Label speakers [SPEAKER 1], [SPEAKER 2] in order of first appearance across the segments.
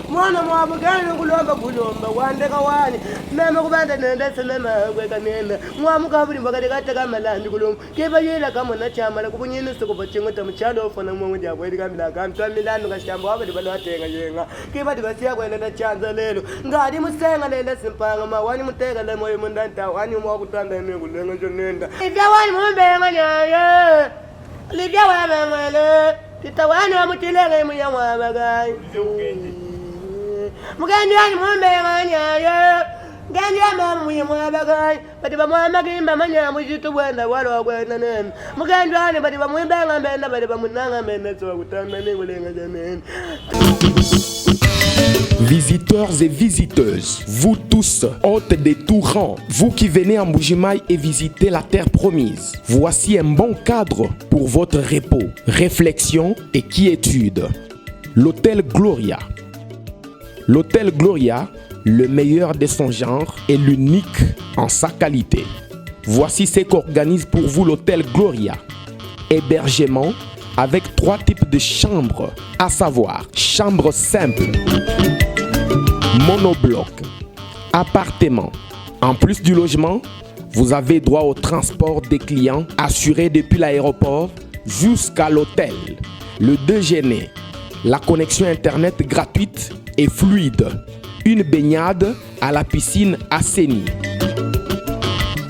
[SPEAKER 1] mwana mwabugani kulomba wandeka wani mema kubanda nenda semema kweka nenda mwamukabuli mbakati kateka malandi kulomba kiba yela kama na chamala kubunyini sikupa chingota mchalo ofana mwangu jabweli kamila kamtwa milano kashamba wabali balwatenga yenga kiba dibasiya kwenda chanza lelo ngadi musenga lele simpanga mawani mutega le moyo mundanta wani mwakutanda nengu lenga jonenda ibya wani mumbenga nyaye libya wamengele titawani wamutilenge munyamwa bagai mugandi wani mumbenga nyaye gandi ama munyamwa bagai bati bamwama kimba manya mujitu bwenda walo bwenda nene mugandi wani bati bamwimbenga mbenda bati bamunanga mbenda so kutanda nengu lenga jonenda.
[SPEAKER 2] Visiteurs et visiteuses, vous tous, hôtes des tout rangs, vous qui venez en Mbuji-Mayi et visiter la terre promise, voici un bon cadre pour votre repos, réflexion et quiétude. L'hôtel Gloria. L'hôtel Gloria, le meilleur de son genre et l'unique en sa qualité. Voici ce qu'organise pour vous l'hôtel Gloria. Hébergement avec 3 types de chambres, à savoir chambre simple, monobloc, appartement. En plus du logement, vous avez droit au transport des clients assuré depuis l'aéroport jusqu'à l'hôtel, le déjeuner, la connexion internet gratuite et fluide, une baignade à la piscine assainie.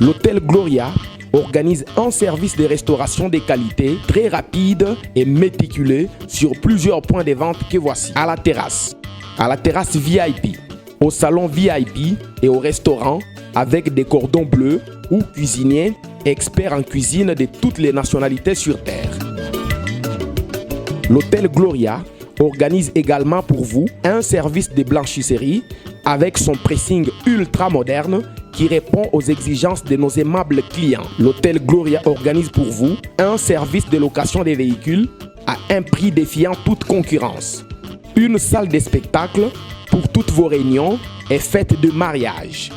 [SPEAKER 2] L'hôtel Gloria organise un service de restauration de qualité très rapide et méticuleux sur plusieurs points de vente que voici. À la terrasse VIP, au salon VIP et au restaurant avec des cordons bleus ou cuisiniers experts en cuisine de toutes les nationalités sur terre. L'hôtel Gloria organise également pour vous un service de blanchisserie avec son pressing ultra moderne qui répond aux exigences de nos aimables clients. L'hôtel Gloria organise pour vous un service de location des véhicules à un prix défiant toute concurrence. Une salle de spectacle pour toutes vos réunions et fêtes de mariage.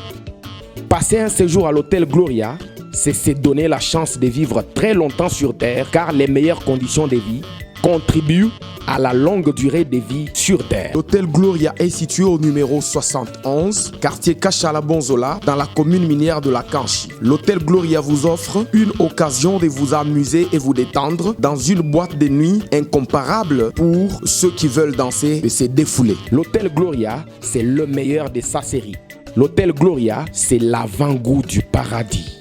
[SPEAKER 2] Passer un séjour à l'hôtel Gloria, c'est se donner la chance de vivre très longtemps sur Terre car les meilleures conditions de vie contribuent à la longue durée de vie sur Terre. L'hôtel Gloria est situé au numéro 71, quartier Kachala-Bonzola, dans la commune minière de la Kanchi. L'hôtel Gloria vous offre une occasion de vous amuser et vous détendre dans une boîte de nuit incomparable pour ceux qui veulent danser et se défouler. L'hôtel Gloria, c'est le meilleur de sa série. L'hôtel Gloria, c'est l'avant-goût du paradis.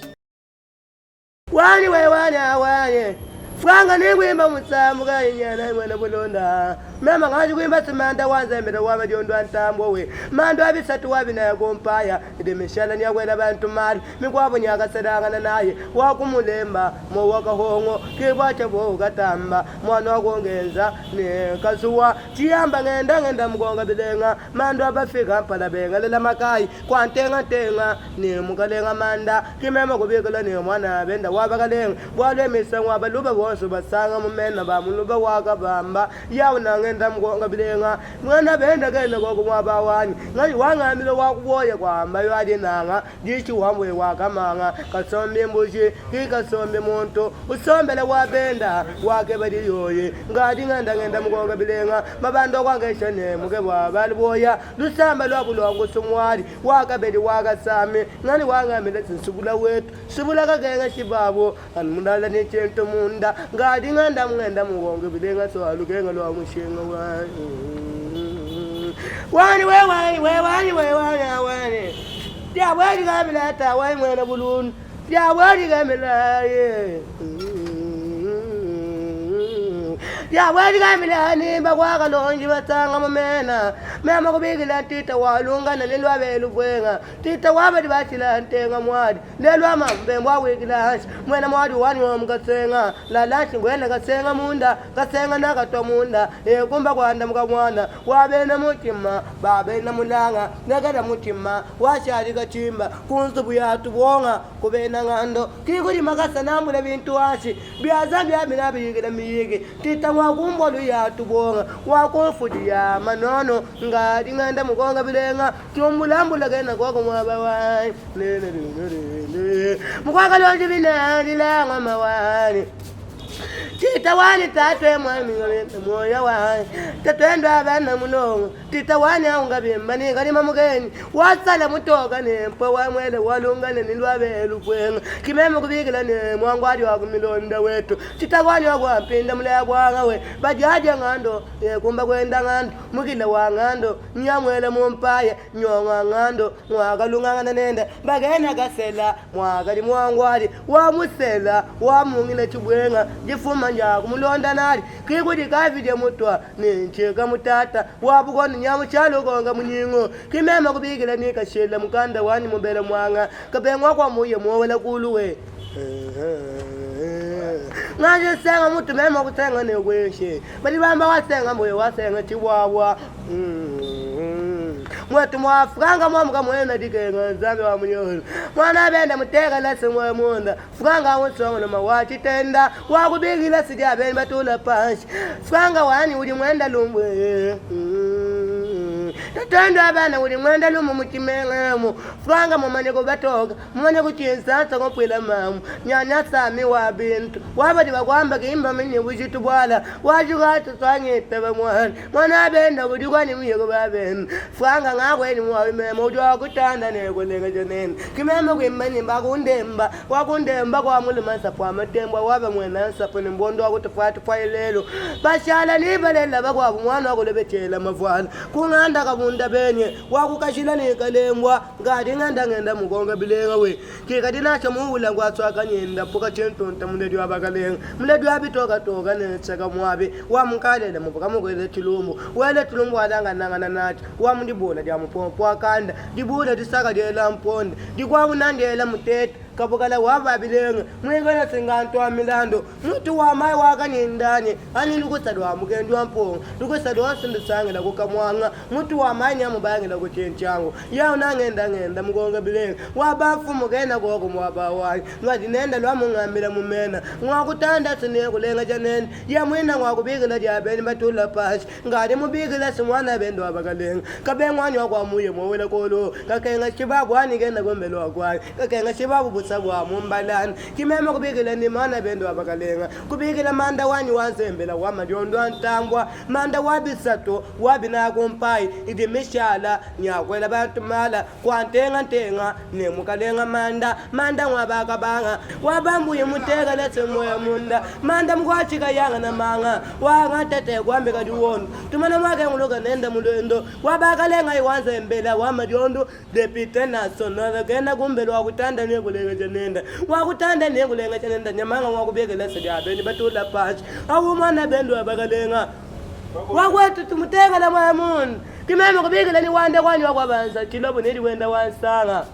[SPEAKER 1] Franga ningwimba mutsamuka inyana mwana bulonda mema ngaji kwimba tsimanda wanza mbere waba diondo antambo we mando abisatu wabina kompaya ide mishala nya kwela bantu mali mikwabo nyaka sedanga naye wakumulemba mo wakahongo kibwacha bo gatamba mwana wakongenza ne kasuwa chiyamba ngenda mugonga bilenga mando abafika mpala benga lela makai kwantenga tenga ne mukalenga manda kimema kubikela ne mwana benda wabakalenga bwale misango abaluba so basanga mumena ba muluba waka bamba yawo nangenda mgonga bilenga mwana benda kenda ko kumwaba wani ngali wangamile wakuboye kwamba yadi nanga dichi wamwe wakamanga kasombe mbuji kikasombe monto usombele wabenda wake bali yoye ngadi ngenda mgonga bilenga mabando kwangesha ne muke bali boya lusamba lwabulwangu sumwali wakabedi wakasame ngani wangamile tsinsubula wetu subula kagenga shibabo anmundala ne chento munda ngadi ngenda mugonge bilenga so alukenga lwa mushenga wani ya wani gamila ta wai mwana bulun ya wani gamila ye ya wani gamila ni bagwa lonji batanga mamena mema kubigila tita walunga na lelwa belu bwenga tita wabadi batila ntenga mwadi lelwa mambe mwawigila mwena mwadi wani wamgasenga la lachi ngwena gasenga munda gasenga na gatwa munda kumba kwanda mga mwana wabena mutima babena mulanga nagada mutima washali gachimba kunzubu yatu bonga kubena ngando kikuri magasa namule bintu washi biaza bya minabigila miyigi tita wakumbolu yatu bonga wakufuji ya manono ngadi ngenda mugonga bilenga tumbulambula gena kwako mwaba wai mukwaga lonje binandi langa mawani Tita wani tatwe mwami moyo wa tatwendo abana mulongo tita wani aungabimba ni kali mamugeni wasala mutoka ne mpo wa mwele walungane ni lwabelu kwenga kimemo kubigila ne mwangwadi wa kumilonda wetu tita wani wa pinda mule bwanga we bajaje ngando kumba kwenda ngando mugila wa ngando nyamwele mumpaye nyonga ngando mwakalungana nenda bagena gasela mwakali mwangwadi wa musela wa mungile chubwenga jifuma nja kumulonda nali kikudi kavide mutwa nincheka mutata wabukoni nyamuchalo konga munyingo kimema kubigila nikashela mukanda wani mubele mwanga kapengwa kwa muye mwowela kuluwe ngaje senga mutu mema kutenga ne kweshe bali bamba wasenga moyo wasenga chiwawa mwetu mwafranga mwamuka mwena dikenga zambe wa munyolo mwana benda mutega lase mwe munda franga wonsongo na mawachi tenda wakubigila sija benda batula panshi franga wani uli mwenda lumbwe tatendo abana uli mwenda lumu mukimengemo franga mumane kubatoka mumane kuchinsasa kompwela mamu nyanya sami wa bintu wabadi bakwamba kimba mini bujitu bwala wajugatu twangite bamwana mwana benda budigwani muyego babena franga ngakweni mwawe memo ujwa kutanda nekulenga jonene kimema kwimani mbakundemba wakundemba kwa mulima sapo amatembo waba mwena sapo nimbondo wakutufati failelo bashala nibalela bakwabu mwana wakulebetela mavwana kunganda kabunda benye wakukashila nekalembwa ngati ngenda mukonga bilenga we kikati nacho muula ngwatswaka nyenda puka chentonta muledi wabakalenga muledi wabitoka toka netsaka mwabe wamkalela mupuka mukwele chilumbu wele chilumbu wadanganangana nacho wamundibona dyamupompo wakanda dibula disaka dyela mponde dikwabunandela mutete kabukala wababilenga mwengana singanto amilando mutu wa mai wakanyindanye ani lukusadwa mugendo amponga lukusadwa sindisangela kukamwanga mutu wa mai nyamubangela kuchenchango ya unangenda mugonga bilenga wabafu mugena koko mwabawani ngati nenda lwamungambira mumena ngwakutanda sine kulenga janene ya mwina ngwakubigila dyabeni batula pashi ngati mubigila simwana bendo abakalenga kabengwani wakwa muye mwowela kolo kakenga chibabu ani genda gombelo wakwani kakenga chibabu sabwa mumbalani kimema kubigila ni mana bendo abakalenga kubigila manda wani wanzembela wama dyondo antambwa manda wabisato wabina kompai idi mishala nyakwela bantu mala kwantenga ntenga ne mukalenga manda ngwabaka banga wabambuye mutega letse moya munda manda mkwachika yanga na manga wanga tete kwambeka diwondo tumana mwake nguloka nenda mulendo wabakalenga iwanzembela wama dyondo deputy national gena kumbelo wakutanda ne kulenga nenda wakutanda ne kulenga nenda nyamanga wakubekela sedabeni batula pachi awumana bendo abakalenga wakwetu tumutenga la moya mundu kimema kubikila ni wande kwani wakwabanza chilobo nedi wenda wansanga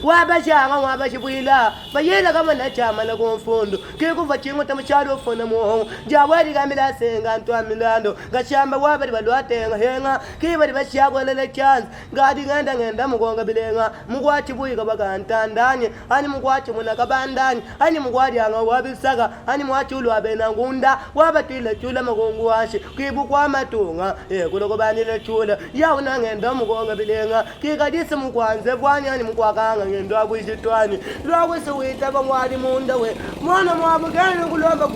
[SPEAKER 1] wabashanga wabashibwila bayela kama na chama la konfundo kikuva chingo tamuchalo fona moho jawari kamila senga ntwa milando gachamba wabali balwatenga henga kibali bashagwelele chance ngadi ngenda mugonga bilenga mugwachi buyika bakantandanye ani mugwachi muna kabandanye ani mugwadi anga wabisaka ani mwachi ulwabena ngunda wabatile chula magongo washe kibu kwa matunga kuloko banile chula yauna ngenda mugonga bilenga kikadisi mukwanze bwanya ani mukwaka ngendo akwisitwani lwakwese wita bangwali munda we mwana mwabugani kulomba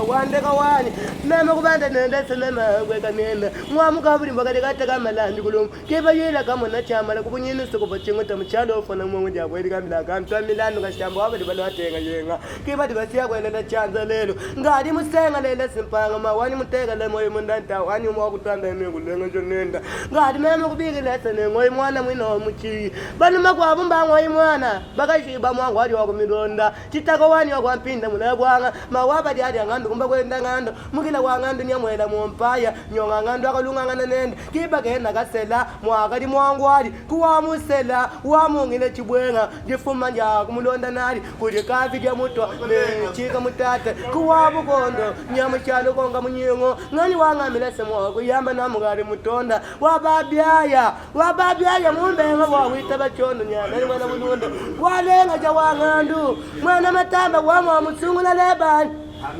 [SPEAKER 1] wandeka wani mema kubanda nendese mema kweka nenda mwamukabuli mbakati kateka malandi kulomba kiba yela kama na chama la kubunyini sikupa chingo tamuchalo ofana mwangu jabweli kamila kamtwa milando kashamba wabali balwatenga yenga kiba dibasiya kwelenda chanza lelo ngadi musenga lele simpanga mawani mutega le moyo mundanta wani mwakutanda nengulenga jonenda ngadi mema kubigile sene ngoyi mwana mwino muchi bani makwabu mbangwa mwana bakashiba mwangu wali wakumilonda chitaka wani wakwampinda mulabwanga mawaba dyadi angando kumba kwenda ngando mukila wangando nyamwela mumpaya nyonga ngando akalungangana nende kiba kena kasela mwakali mwangu wali kuwamusela wamungile chibwenga jifuma nja kumulonda nali kuli kavi dya mutwa chika mutata kuwabukondo nyamuchalo konga munyingo ngani wangamile semwa kuyamba namugari mutonda wababyaya mumbenga wawita bachondo nyana mwana munundo walenga jawangandu mwana matamba wamwa mutsungula lebani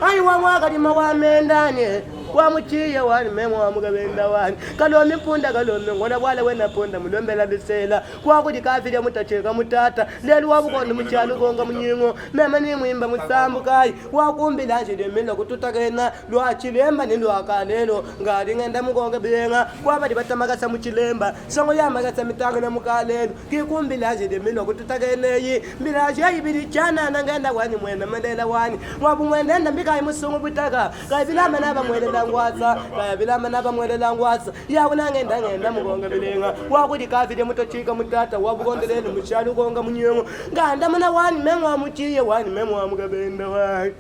[SPEAKER 1] ani wamwakali mawamendanye wamuchiye wani memo wamugabenda wani kalomi punda kalomi ngona bwala wena punda mulombela bisela kwakuti kafile mutacheka mutata lelu wabukondo muchalo konga munyingo mema ni mwimba musambu kai wakumbila nje demelo kututakena lwachilemba ni lwakalelo ngali ngenda mukonga benga kwabati batamakasa muchilemba songo yamakasa mitanga na mukalelo kikumbila nje demelo kututakeneyi mbilaje ibili chana nangenda wani mwena mandela wani wabu mwenda mbika musungu butaka kabilama naba mwenda ngwatsa kabilama naba mwenda ngwatsa yawo nangenda mukonga bilenga wakuti kafide mutochika mutata wabukondelelo muchalo konga munyingo nganda muna wani memo muchiye wani memo mugabenda wani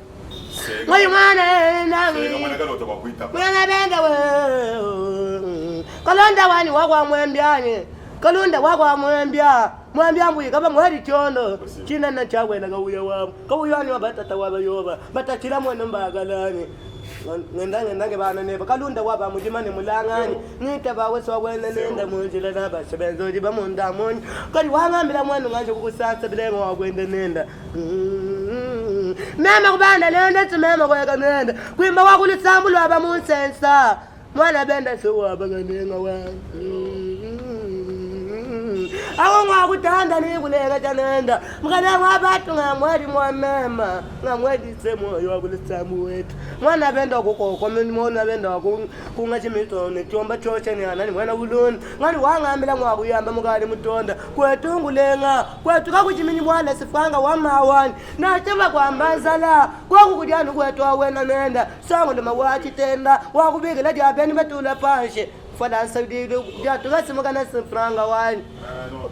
[SPEAKER 1] Mwana nangi Mwana benda we Kalonda wani wakwa mwembyani Kalonda wakwa mwembya Mwembya mbuyi kaba mwari chondo China na chawela kawuya wamu Kawuya wani wabatata wabayoba Batachira mwana mbagalani ngendange bana neba kalunda waba mujimane mulangani ngita bawe so wena nenda munjila naba sebenzo diba munda mon kali wangambira mwana nganje kukusansa bilemo wakwenda nenda mama kubanda nenda tsimema kweka nenda kwimba wakulisambulo aba munsensa mwana benda so waba ngenga wani awo ngakutanda nikuleka chanenda mukana ngabatu ngamwedi mwamema ngamwedi semoyo wakulisamu wetu mwana benda kokoko mona benda kungachimito netyomba choche ni anani mwana buluni ngani wangambira mwakuyamba mukali mutonda kwetungulenga kwetu kakuchimini mwana sifanga wamawani nachema kwambazala kwakukudyani kwetu awena nenda sango ndimawachitenda wakubikila dyapeni batula panshe fada saudide tugasimukana sifranga wani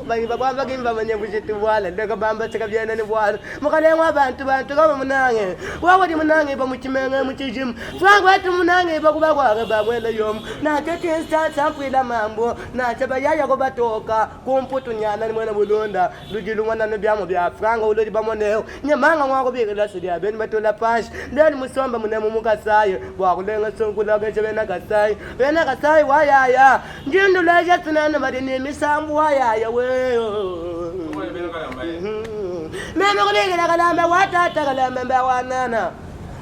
[SPEAKER 1] bayiba kwamba kimba manye bushiti bwala ndeka bamba chakabyana ni bwala mukalengwa abantu kama munange wawadi munange ba muchimenge muchijim fanga atu munange ba kuba kwa ba mwele yom na tete instance mpwila mambo na chabayaya ko batoka kumputu nyana ni mwana bulonda lujilu mwana no byamo bya franga ulodi bamoneo nyamanga mwako bikela sidi abeni batola pash ndeni musomba munemu mukasaye bwa kulenga sonkula gechebena kasaye bena kasaye waya njindu leje tunana badini misambu waya we meme kuligila kalamba watata kalamba mbawanana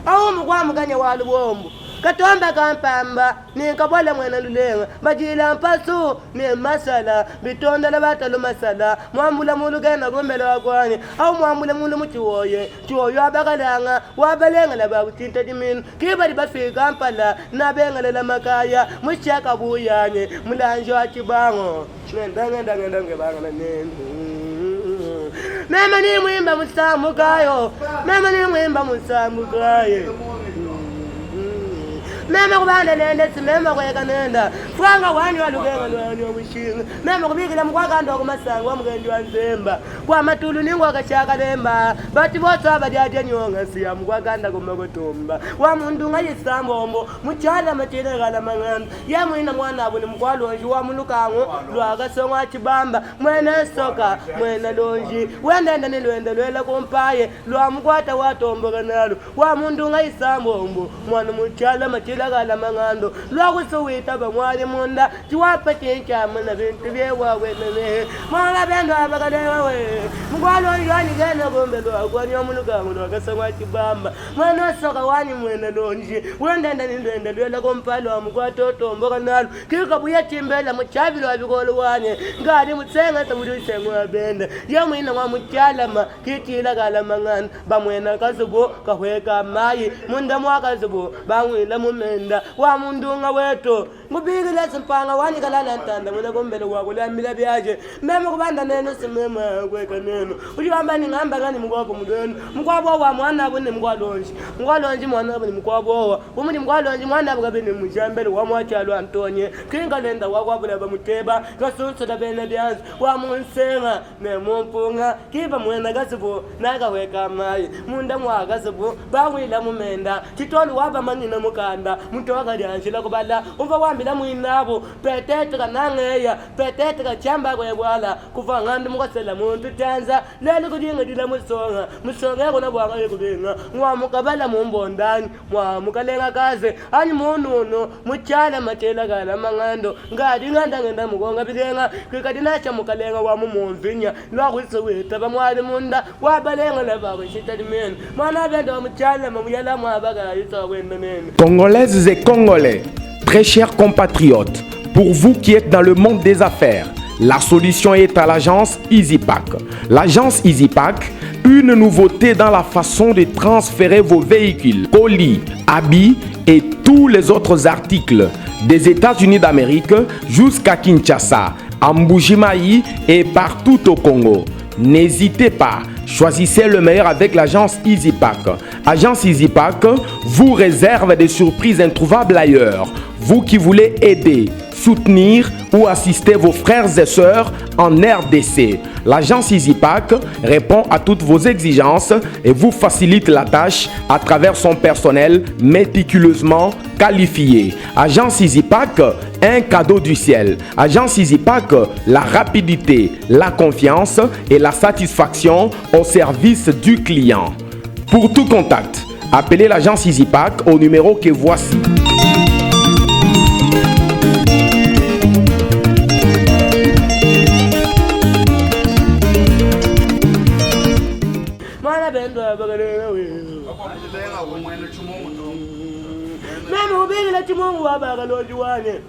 [SPEAKER 1] awu mukwamukanya walubombo katomba kampamba ninkabola mwena lulenga bajila mpasu ni masala bitonda la batalo masala mwambula mulugenda gombela wakwani awu mwambula mulu muchiwoye chiwoyo abakalanga wabalenga la babutinta diminu kibali bafika mpala nabenga la makaya muchaka buyanye mulanje wa chibango ngenda banga na nene mema ni mwimba musamukayo mema ni mwimba musamukayo mema kubanda nenda simema kweka nenda franga wani walugenga lwani omushinga mema kubikila mkwakanda okumasango wamugendi wanzemba kwa matulu ningwa kachaka lemba bati boso abadyaja nyonga siya mkwakanda kumakotomba wa mundu ngayisambombo muchala machine kala manganda ya mwina mwana abu ni mkwalonji wa mulukango lwakasonga chibamba mwene soka mwene lonji wendenda nilwende lwela kumpaye lwa mkwata watomboka nalo wa mundu ngayisambombo mwana muchala machine kala mangando lwakusuwita bamwali munda chiwapate chamana bintu byewawe nene mwana bendo abakalewe mkwalonji wani gena gombe lwakwani omulukango lwakasonga chibamba mwene soka wani mwene lonji wendenda nilwende lwela kumpaye lwa mkwata otomboka nalo kikabuya chimbela muchavilo wabikolo wane ngani mutsenga tamulisengo wabenda yamwina wa muchalama kitila kala manganda bamwena kazubo kahweka mayi munda mwakazubo bamwila mumenda wa mundunga weto ngubikile simpanga wani kalala ntanda mwena kombele wako lamila byaje meme kubanda neno simema kweka neno ujibamba ni ngamba ngani mkwabo mudeno mkwabo wa mwana abo ni mkwalonji mwana abo ni mkwabo wa umuni mkwalonji mwana abo kabene mujambele wa mwachalo Antonye kinga lenda wakwabula bamuteba gasunsa dabene byanzi wa munsenga ne mumpunga kiba mwena gazibo nakaweka mayi munda mwagazibo bawila mumenda titolu waba manina mukanda mutoka lyanjila kubala umva wa kwambila mwinabo peut-être kanangeya peut-être kachamba kwe bwala kuva ngandi mukasela muntu tanza lelo kudinga dila musonga kona bwanga yekubenga mwa mukabala mumbondani mwa mukalenga kaze ani mununo muchala matela kala mangando ngadi nganda ngenda mukonga bilenga kwikadina cha mukalenga wa mumonvinya lwa kwiseweta bamwali munda wabalenga laba shitalimen mana bendo muchala muyala mwabaga yitwa wenda nene.
[SPEAKER 2] Congolaises et Congolais, très chers compatriotes, pour vous qui êtes dans le monde des affaires, la solution est à l'agence EasyPack. L'agence EasyPack, une nouveauté dans la façon de transférer vos véhicules, colis, habits et tous les autres articles des États-Unis d'Amérique jusqu'à Kinshasa, à Mbujimayi et partout au Congo. N'hésitez pas, choisissez le meilleur avec l'agence EasyPack. Agence EasyPack vous réserve des surprises introuvables ailleurs. Vous qui voulez aider, soutenir ou assister vos frères et sœurs en RDC. L'agence EasyPack répond à toutes vos exigences et vous facilite la tâche à travers son personnel méticuleusement qualifié. Agence EasyPack, un cadeau du ciel. Agence EasyPack, la rapidité, la confiance et la satisfaction au service du client. Pour tout contact, appelez l'agence EasyPack au numéro que voici.
[SPEAKER 1] Mimi ubili la chimungu wabaga lojuwane.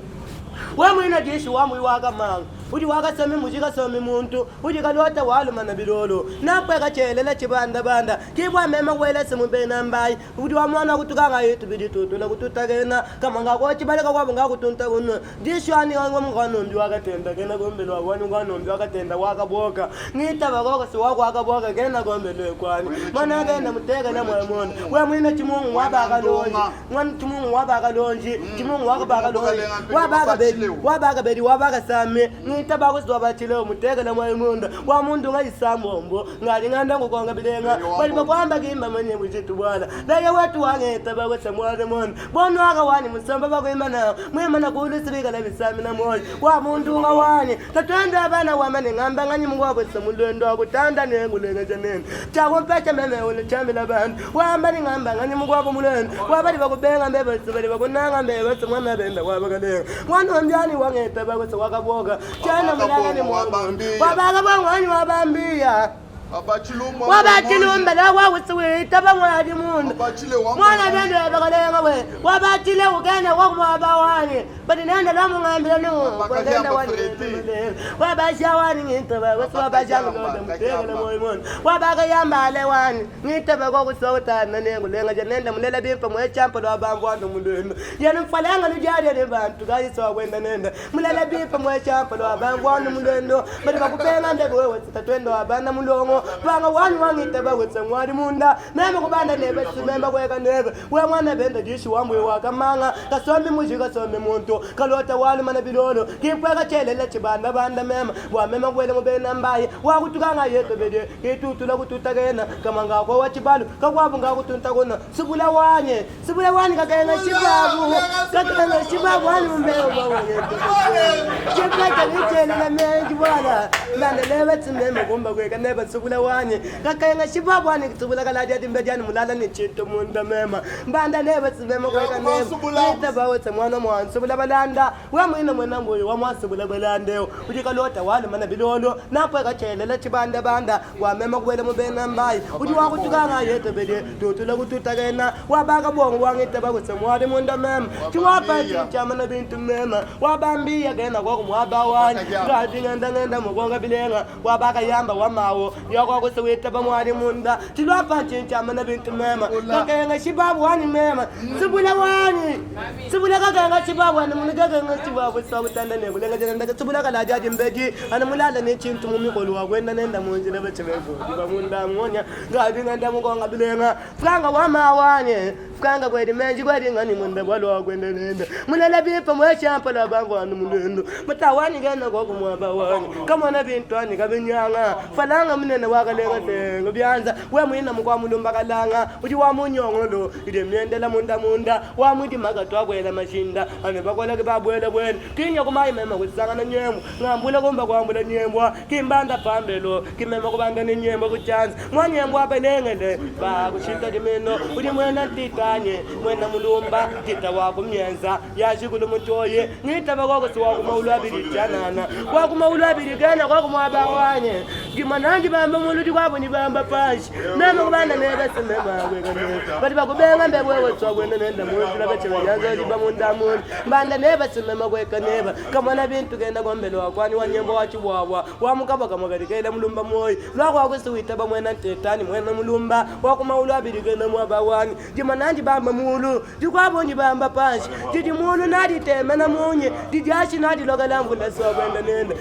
[SPEAKER 1] Wamwina dishi wamwiwaga manga. Uji waka sami mujika sami muntu uji kalota walu mana bilolo napwe kachelela chibanda banda kibwa mema wele simu bena mbai uji wamwana kutukanga yetu biditutu na kututagena kama ngako chibaleka kwabo ngakutunta kuno dishwani wangu mngano ndi wakatenda kena gombelo wanu ngano ndi wakatenda wakaboka ngita bakoko si wako wakaboka kena gombelo kwani mana kena mutega na mwamona we mwina chimungu wabaga lonji mwana chimungu wabaga lonji chimungu wabaga lonji wabaga bedi wabaga sami tabako siwabachile umutega na mwayimunda wa mundu ngayisambombo ngali nganda ngukonga bilenga bali bakwamba kimba manye bujitu bwana naye watu wange tabako samwale mon bono aka wani musamba bakwimba na mwimana kulisirika na bisami na moyo wa mundu ngawani tatanda abana wamane ngamba nganyi mungu wabo samulendo akutanda nengulenga janene chako mpacha meme ule chambila bantu wamba ni ngamba nganyi mungu wabo mulendo wabali bakubenga mbebe sibali bakunanga mbebe samwana benda wabakanenga mwana mjani wange tabako sawakaboga wabaga bangwani wabambia wabachilumba la wakusiwita bangwadi mundu mwana bende bakalenga we wabachile ugene wakumwabawani bati nenda lamu ngambila no bagenda wani wabasha wani ngitaba wasi wabasha ngoda mutegele moyo mon wabaga yambale wani ngitaba kokusawutana nengulenga janenda mulela bimpa mwe champo lo abambwando mulendo yana mfalenga lujari ne bantu kayiso kwenda nenda mulela bimpa mwe champo lo abambwando mulendo bati bakupenga ndebe wewe tatwendo abana mulongo banga wani wangitaba wetsa mwali munda mema kubanda nebe simemba kweka nebe we mwana bende dishi wamwe wakamanga kasombi mujika sombe muntu kalota wali mana bilolo kipweka chelela chibanda banda mema wa mema kwele mubena mbaye wakutukanga yeto bede kitutula kututagena kama ngako wachibalu kakwabu ngakutunta kona subula wanye kakayenga shibabu wani mbeo bawa yeto kipweka nichelela menji bwana landelebe tsimema kumba kweka neba subula wanye kakayenga shibabu wani subula kaladi ati mbejani mulala ni chito munda mema mbanda neba tsimema kweka neba nitabawe tsemwana mwana subula balanda wamwina mwana mboyo wamwasubula balandeo ujikalota wali mana bilolo napwe kachelela chibanda banda wamema kwele mubena mbayi uji wakutukanga yeto bede tutula kututagena wabaga bongo wangita bakutse mwali munda mema chiwapati chamana bintu mema wabambia gena kwako mwabawani ngati ngenda mukonga bilenga wabaga yamba wamawo yoko kusiwita bamwali munda chilwapati chamana bintu mema kakenga shibabu wani mema subula kakenga shibabu wani munigaka chibabu sawutanda nengulenga jenda subula kala jaji mbeji ana mulala ne chintu mumikolo wakwenda nenda munjira bachebeko bamunda ngonya ngadi nganda mukonga bilenga franga wamawanye fukanga kweli menji kweli ngani munda bwalo kwenda nenda munala bipa mwachampa la bangwanu munendo mutawani ngena kwa kumwaba wani kama na bintwani kabinyanga falanga munene wakalenga tengo byanza we mwina mukwa mulumba kalanga uti wa munyongolo ide myendela munda wa mwiti magatwa kwela mashinda ane bakola ke babwela bwena kinya kumayi mema kusanga na nyembo ngambula kumba kwambula nyembwa kimbanda pambelo kimema kubanda ni nyembo kuchanza mwanyembo apelengele ba kushita dimeno uti mwena titanye mwena mulumba tita wako myenza yashikulu mutoye ngita bakoko siwa kumaulu abili chanana kwa kumaulu abili gana kwa kumwabawanye gimanangi bamba muluti kwabo ni bamba pashi mema kubanda nebe semema kwekane bati bakubenga mbebwewe tswa kwenda nenda mwezi labeche banyanza liba munda mundi mbanda nebe semema kwekaneba kamwana bintu genda kombelo wakwani wanyembo wachibwawa wamukaba kamagalikaila mulumba moyi lwako wakusiwita bamwena tetani mwena mulumba wakumaulu abili gana mwabawani gimanangi bamba mulu jikwabo ni bamba pashi jidi mulu nadi temena munye jidi ashi nadi lokalambu ndasiwa kwenda nenda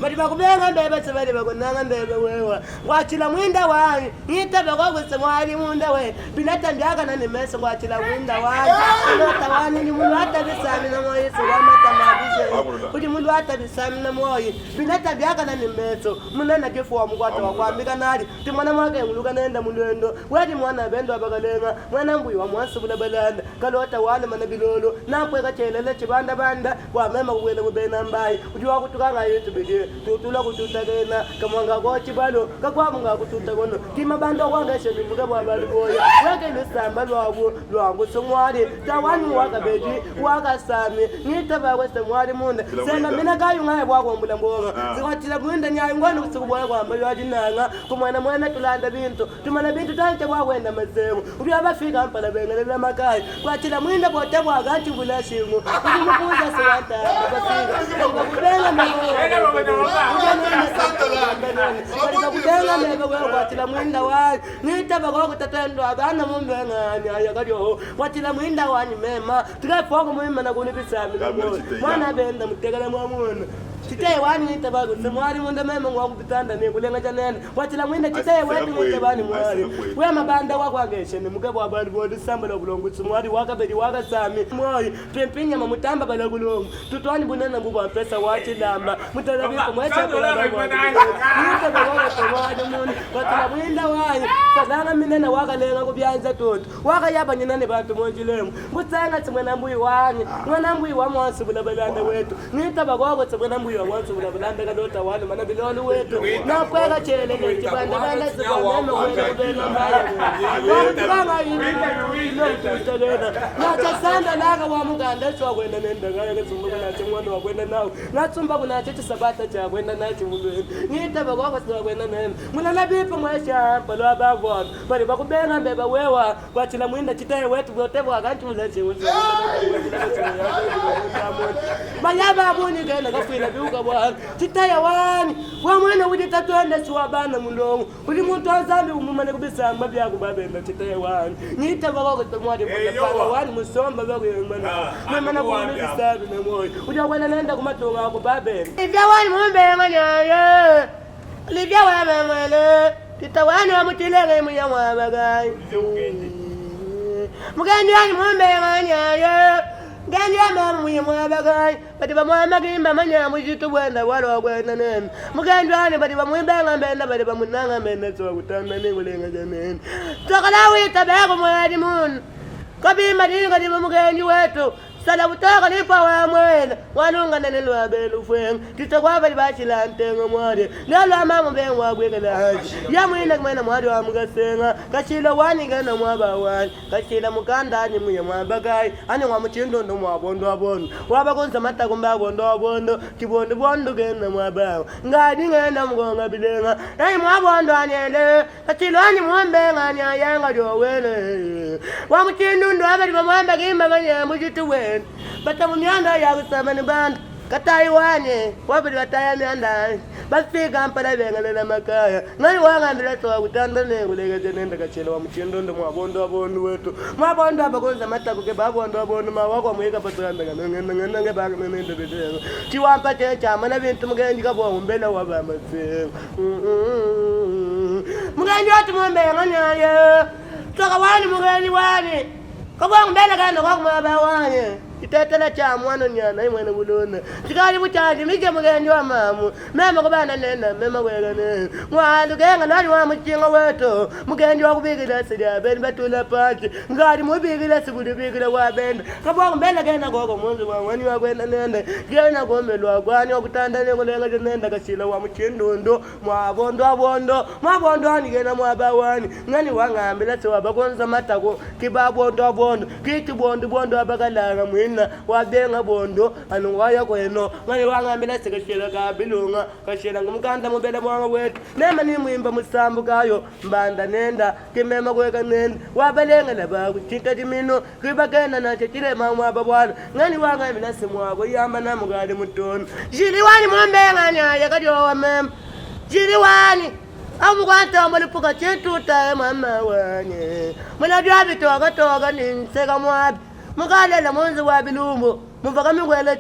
[SPEAKER 1] bati bakubenga mbebe sebali bakunanga mbebe wewa wachila mwinda wani ngitabe kwakuse mwali munda we bilata mbyaka na nimese wachila mwinda wani ngota wani ni mulu hata bisami na moyi sewamata mabishe uji mulu hata bisami na moyi bilata mbyaka na nimeso munana kifu wa mkwata wakwambika nadi timwana mwake nguluka nenda mulendo wedi mwana bendo abakalenga mwana mbuyi wa mwasubula balanda kalota wale mana bilolo nampwe kachelele chibanda banda wa mema kuwele kubena mbayi uji wakutukanga yetu bide tutula kututakena kamwanga kwa chibalo kakwamu nga kututakono kima banda wangeshe nimuka bwabali boya wake lusamba lwabu lwangu somwali tawani wakabeji wakasami ngitaba wese mwali munda sena mina kayu ngaye bwakombula mbonga zikwatila kwenda nyayo ngwana kusukubwa kwamba yajinanga kumwana mwana tulanda bintu tumana bintu tante bwakwenda mazemo uri abafika mpala bengelela makai kwatila mwinda bote bwagachi bulashingu ulimukuza sewata abafika kubenga kubenga mebe kwatila mwinda wani ngitaba kwa kutatendo abana mumbengani ayakalyo kwatila mwinda wani mema tukafoko mwima na kunibisami mwana benda mutegala mwamuna chitaye wani ngitaba kumwali munda mema ngwakupitanda nikulenga chanene kwatila mwinda chitaye wetu ngitaba mwali we mabanda wakwangeshe nimugabo wabali bodi sambala bulongo mwali wakabedi wakasami mwali pempinya mamutamba bala bulongo tutwani bunana mbuba pesa wachilamba mutalabiko mwacha bala ngitaba kwa mwali kwatila mwinda wani fadanga minene wakalenga kubyanza toto wakayaba nyinane bantu monjilemo kutsanga tsimwena mbuyi wani mwana mbuyi wa mwansi bulabalanda wetu ngitaba kwako tsimwena mbuyi wa mwansi bulabalanda kalota wani mana bilolo wetu nakweka chelele chibanda banda zibameme kwena kubena mbaya wakutanga yinilo kutelena nachasanda laka wa muganda chwa kwenda nenda ngaya ngitsumba kunache mwana wakwenda nawo ngatsumba kunache chisabata cha kwenda nachi mulweni ngitaba kwako siwa kwenda nenda mulala bipa mwasha palo abavona bali bakubenga mbeba wewa kwachila mwinda chitaye wetu bote bwakanti mulache bayaba abuni kena kafila biuka bwana chitaye wani wa mwena udi tatwende siwabana mulongo uli muntu azambi umumane kubisamba byako babenda chitaye wani ngitaba kwako tomwadi panga wani musomba bakuyemana mwemana kubisabi nemoyo udi akwena nenda kumatonga ako babenda ibya wani mumbenga nyaye libya wama mwele titawani wa mutilenge muya mwabagai mugandi wani mumbenga nyaye gandi ama muya mwabagai bati bamwamagimba manya mujitu bwenda walo kwenda nene mugandi wani bati bamwimbenga mbenda bati bamunanga mbenda so kutanda ningulenga janene tokalawi tabeko mwadi mun kabima dinga diba mugandi wetu sala butaka lipa wa mwena wanunga nene abelu fwen titakwaba libachila ntengo mwade nalo amamu bengo agwegela haji ya mwina kumena mwade wa mugasenga kachila wani ngana mwaba wani kachila mukanda ani muye mwabagai ani wa muchindo ndo mwabondo abondo wabakonza mata kumba bondo abondo kibondo bondo gena mwaba ngadi ngenda mgonga bilenga ai mwabondo anyele kachila ani mwambenga ani ayanga do wele wa muchindo ndo abali bamwamba gimba banya mujitu we bata munyanda ya kusamani band katai wanye wabili bataya myanda bafika mpala bengalela makaya ngani wangandira to kutanda nengulegeze nenda kachela wa muchindo ndo mwabondo abondo wetu mwabondo abakonza matako ke babondo abondo mawako mweka patsanda ngana nge baga nenda bedenga chiwampa techa mana bintu mugenji kabo umbela wabama tse mugenji watu mwembe nganya ye toka wani mugenji wani kabong bela kana kwa mabawanye itetela cha mwana nyana imwene bulona tikali buchanje mije mugenjo amamu mema kubana nena mema wegane mwalu kenga nani wa muchinga weto mugenjo wakubigila sija ben batula pati ngari mubigila sibudi bigila wa ben kabong bela kana gogo munzu wa wani wa kwenda nende gena gomelwa kwani okutanda ne kulenga nenda kasila wa muchindondo mwabondo ani gena mwabawani ngani wangambila sewa bakonza matako kibabondo kiti bondo abakalanga mwina wabenga bondo anu waya kweno ngani wangambila sekashela kabilunga kashela ngumkanda mubela mwanga wetu nema ni mwimba musambu kayo mbanda nenda kimema kweka nenda wabalenga laba kuchita timino kibakena na chile mamwa babwana ngani wangambila semwako yamba na mugale mutono jiliwani mwambenga nya yakadiwa mem jiliwani amukwanta malipuka chintuta mama wanye mwana byabi toga ninseka mwabi mukalela munzi wa bilumbu muvaka mingwele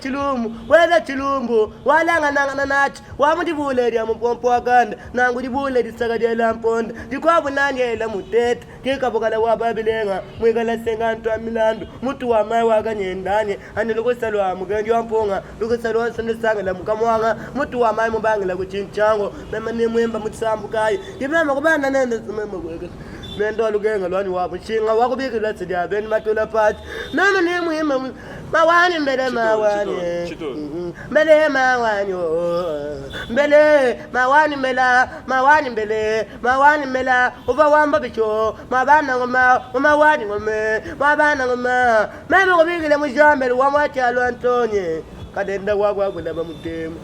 [SPEAKER 1] chilumbu walanga nangana nachi wamudibule ya mpompo wakanda nangu dibule disaka dia lamponda dikwabu nanyela mutete kikabukala wababilenga mwikala sengantu amilando mutu wa mai wakanyendanye ane lukusalwa mugenji wampunga lukusalwa sindisanga la mukamwanga mutu wa mai mubangila kuchinchango mema ni mwimba mutsambu kai kimema kubana nende simema kweka mendo lugenga lwani wapo chinga wakubikila sidia beni matula pati mema ni mwimba mawani mbele mawani mbele mawani mbele mawani mbela uva wamba bicho mabana ngoma mawani ngome mabana ngoma mema kubikila mujambele wamwachalo Antonye kadenda wakwa kulaba mutemu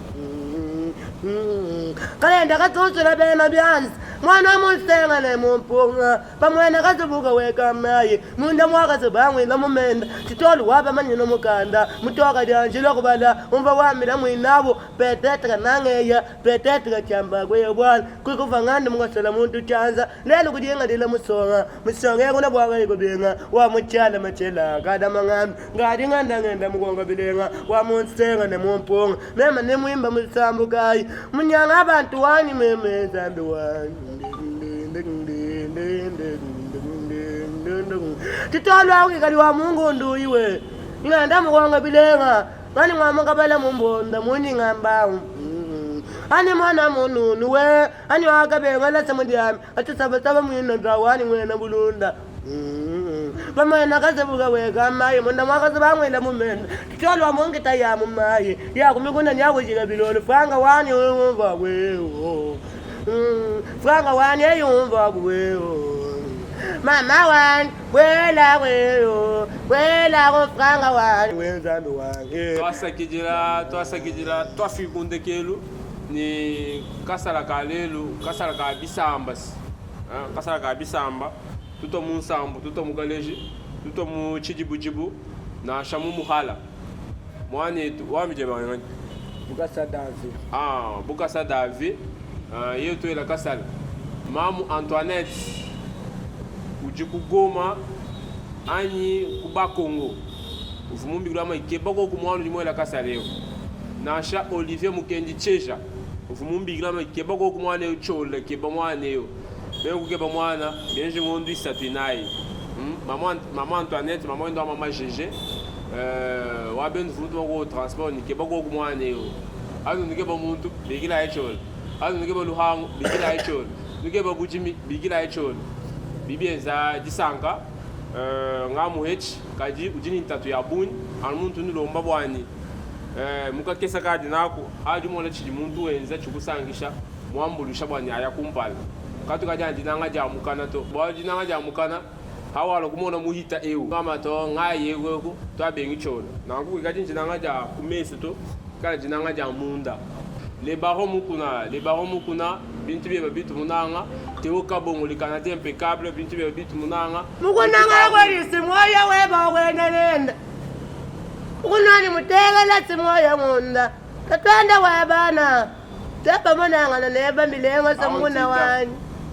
[SPEAKER 1] kalenda katusula bema byanzi mwana musenga ne mumpunga pamwena kazibuka weka mayi munda mwaka zibangwe la mumenda titolu waba manyino mukanda mutoka dyanjilo kubala umva wamira mwinabo petetra nangeya petetra chamba kwe bwana kukuva ngande mukasala muntu chanza lelo kudinga dile musonga kuna bwaga ikobenga wa muchala machela kada mangam ngadi nganda mukonga bilenga wa munsenga ne mumpunga mema ne mwimba musambu kai munyanga abantu wani meme zambi wani titolwa ukikali wa Mungu nduiwe nganda mukonga bilenga ngani mwamanga bala mumbonda muni ngambao ani mwana mununu we ani wakabenga la samudiami atisaba mwina ndawani mwena bulunda pamwena kazebuka weka mayi munda mwakazi bangwela mumenda titolwa monge tayamu mayi yakumikuna nyakujika bilolo franga wani umva wewo franga wani eyumva wewo mama wani wela ko franga wani wenzambi wange
[SPEAKER 3] twasakijila twafikunde kelu ni kasala ka bisamba tuto munsambu tuto mugaleji tuto mu chijibujibu na shamu muhala mwanetu wamijeba ngani bukasa davi yetu ela kasala mamu Antoinette ujiku Goma anyi kuba Kongo uvumumbi kulama ikebako kumwanu limwela kasaleo na sha Olivier Mukendi Cheja uvumumbi kulama ikebako kumwane uchola keba mwaneo bego keba mwana benje ngondu isatu inayi mama Antoinette mama Gege wa ben vuto ko transport ni keba ko kumwaneo anu nikeba muntu bigila echola anu nikeba luhango bigila echola nikeba bujimi bigila echola bibienza disanka ngamu hechi kaji ujini ntatu ya buni muntu nilomba bwani mukakesa kadi nako haji mona chiji muntu wenza chukusangisha mwambulusha bwani aya kumpala katu kaja ndinanga ja mukana to bwa ndinanga ja mukana hawalo kumona muhita ewu kama to ngaye yego to abengi chola nangu kaji ndinanga ja kumese to kala ndinanga ja munda le baron mukuna bintu beba bitu munanga teo kabongo likanate impeccable bintu beba bitu munanga
[SPEAKER 1] mukunanga kwelisi moya weba wenenenda ukunani mutegela simoya munda katwanda wabana tapa monanga na neba milengo samuna wani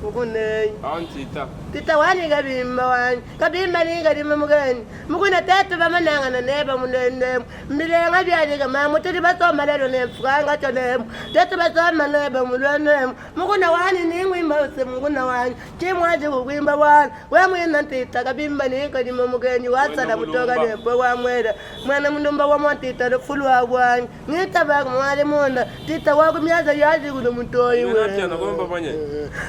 [SPEAKER 1] ukunei
[SPEAKER 3] antita
[SPEAKER 1] tita wani kabimba wani kabimba ni kadima mugeni muguna tetu bamananga na neba munene milenga byali kama mutiri basoma lelo ne franga tone tetu basoma neba mulene muguna wani ni ngwimba se muguna wani chimwaje kugwimba wani we mwina tita kabimba ni kadima mugeni watsala butoka ne po wa mwera mwana mundumba wa mwatita do fulwa wani ngita ba mwale munda tita wa kumyaza yazi kuno mutoyi we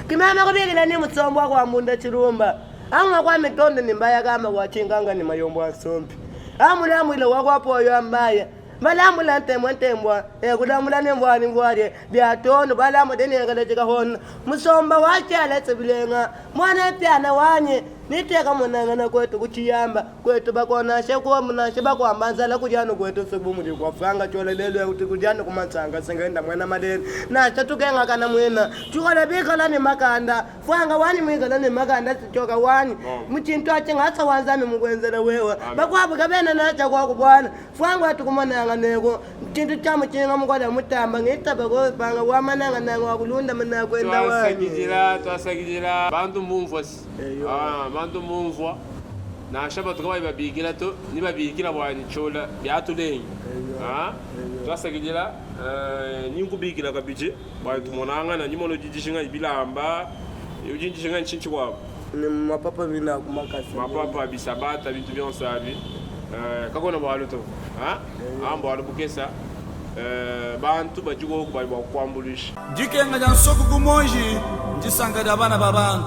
[SPEAKER 1] kimama kubikila ni mutsombo kwa munda chirumba amwa kwa mitondo ni mbaya kama wachinganga ni mayombo asompi amula mwilo wakwapo yo mbaya balamula ntembwa kudamula nembwani ngwari byatono balamu denengala chikahona musomba wachala tsibilenga mwana tyana wanye niteka munangana kwetu kuchiyamba kwetu bakona shekuwa munashe bakwambanzala kujano kwetu subumuli kwafanga cholelelo kuti kujano kumatsanga sengenda mwana madeni na chatukenga kana mwina chukala bikala ni makanda fanga wani mwikala ni makanda sichoka wani muchinto achengatsa wanzami mukwenzela wewe bakwabu kabena nacha kwa kubwana fanga tukumananga nego chintu chamu chinga mukwala mutamba ngitaba ko panga wamananga nango akulunda mana kwenda wani
[SPEAKER 3] twasakijira bantu mumvosi bantu mumvwa na shaba tukaba babigila to ni babigila bwani chola byatulengi twasakijira ni kubigila kabije bwa tumonanga na nyimono jijishinga ibilamba ujinjishinga nchinchi kwabo
[SPEAKER 1] ni mapapa bina kumakasi
[SPEAKER 3] mapapa bisabata bintu byonsabi kakona bwalo to ambo alubukesa bantu bajugo kubali bakwambulisha
[SPEAKER 4] jikenga jansoko kumonji njisanga dabana babantu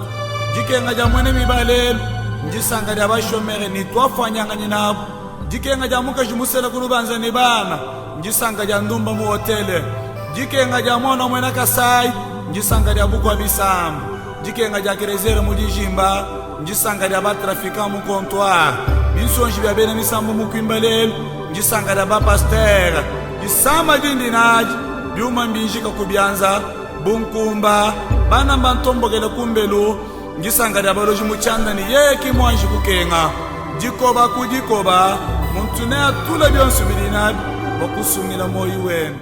[SPEAKER 4] jikenga jamwene mibalelo njisanga dabashomere ni twafanyanga nyinabo jikenga jamuka jumusela kurubanza ni bana njisanga jandumba mu hotele jikenga jamona mwena kasai njisanga jabukwa bisambu jikenga jakerezere mu dijimba njisanga jabatrafika mu comptoir binsonji byabene misambu mu kwimbalelo njisanga dabapasteur jisama jindinaji byuma mbinjika kubyanza bunkumba bana mbantombogele kumbelu njisanga dabaloji muchanda ni yeki mwanji kukenga jikoba kujikoba muntu ne atula byonsu bilinabi bakusungila moyi wenu